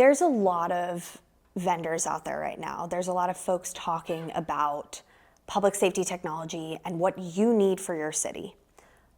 There's a lot of vendors out there right now. There's a lot of folks talking about public safety technology and what you need for your city.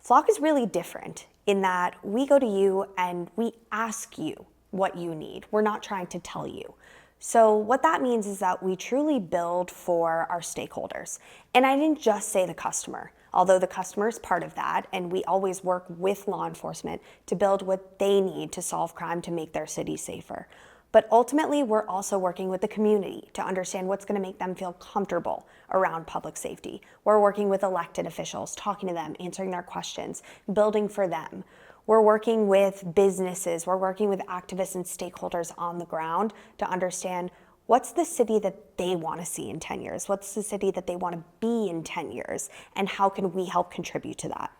Flock is really different in that we go to you and we ask you what you need. We're not trying to tell you. So what that means is that we truly build for our stakeholders. And I didn't just say the customer, although the customer is part of that, and we always work with law enforcement to build what they need to solve crime to make their city safer. But ultimately, we're also working with the community to understand what's going to make them feel comfortable around public safety. We're working with elected officials, talking to them, answering their questions, building for them. We're working with businesses, we're working with activists and stakeholders on the ground to understand what's the city that they want to see in 10 years, what's the city that they want to be in 10 years, and how can we help contribute to that.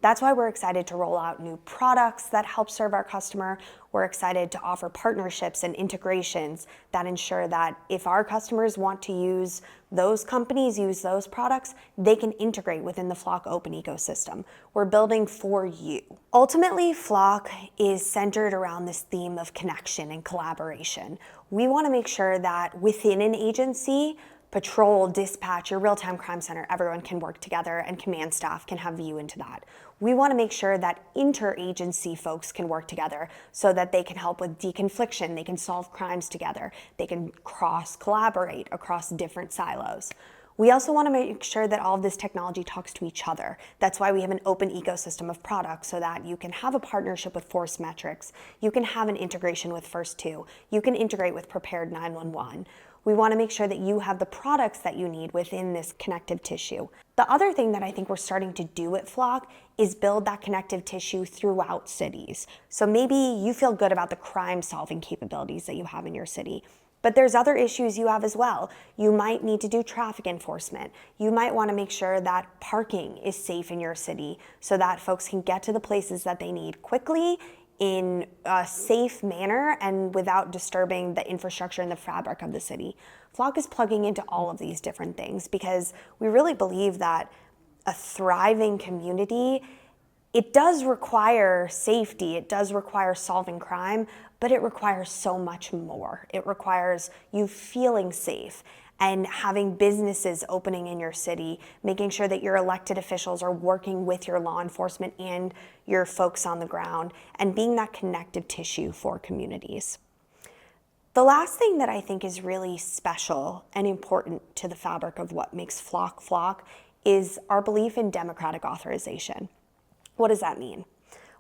That's why we're excited to roll out new products that help serve our customer. We're excited to offer partnerships and integrations that ensure that if our customers want to use those companies, use those products, they can integrate within the Flock open ecosystem. We're building for you. Ultimately, Flock is centered around this theme of connection and collaboration. We want to make sure that within an agency, patrol, dispatch, your real-time crime center, everyone can work together and command staff can have view into that. We want to make sure that interagency folks can work together so that they can help with deconfliction, they can solve crimes together, they can cross-collaborate across different silos. We also want to make sure that all of this technology talks to each other. That's why we have an open ecosystem of products so that you can have a partnership with Force Metrics, you can have an integration with First 2, you can integrate with Prepared 911. We want to make sure that you have the products that you need within this connective tissue. The other thing that I think we're starting to do at Flock is build that connective tissue throughout cities. So maybe you feel good about the crime-solving capabilities that you have in your city, but there's other issues you have as well. You might need to do traffic enforcement. You might want to make sure that parking is safe in your city so that folks can get to the places that they need quickly in a safe manner and without disturbing the infrastructure and the fabric of the city. Flock is plugging into all of these different things because we really believe that a thriving community, it does require safety, it does require solving crime, but it requires so much more. It requires you feeling safe and having businesses opening in your city, making sure that your elected officials are working with your law enforcement and your folks on the ground, and being that connective tissue for communities. The last thing that I think is really special and important to the fabric of what makes Flock Flock is our belief in democratic authorization. What does that mean?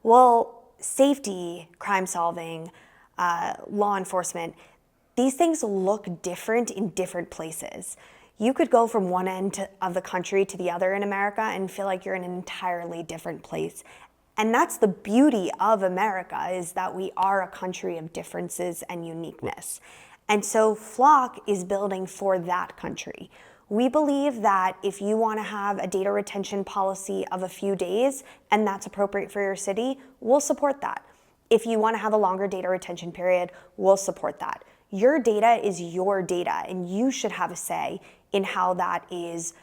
Well, safety, crime solving, law enforcement, these things look different in different places. You could go from one end of the country to the other in America and feel like you're in an entirely different place. And that's the beauty of America, is that we are a country of differences and uniqueness. And so Flock is building for that country. We believe that if you want to have a data retention policy of a few days and that's appropriate for your city, we'll support that. If you want to have a longer data retention period, we'll support that. Your data is your data, and you should have a say in how that is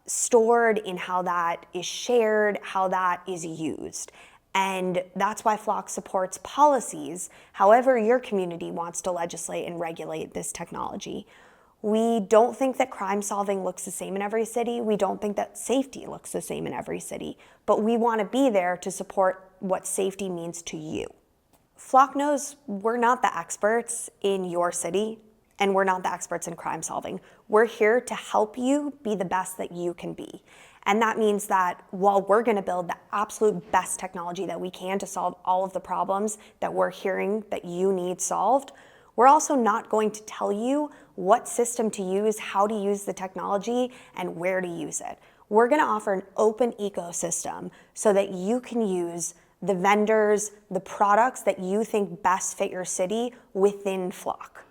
stored, in how that is shared, how that is used. And that's why Flock supports policies, however your community wants to legislate and regulate this technology. We don't think that crime solving looks the same in every city. We don't think that safety looks the same in every city, but we want to be there to support what safety means to you. Flock knows we're not the experts in your city, and we're not the experts in crime solving. We're here to help you be the best that you can be. And that means that while we're going to build the absolute best technology that we can to solve all of the problems that we're hearing that you need solved, we're also not going to tell you what system to use, how to use the technology, and where to use it. We're going to offer an open ecosystem so that you can use the vendors, the products that you think best fit your city within Flock.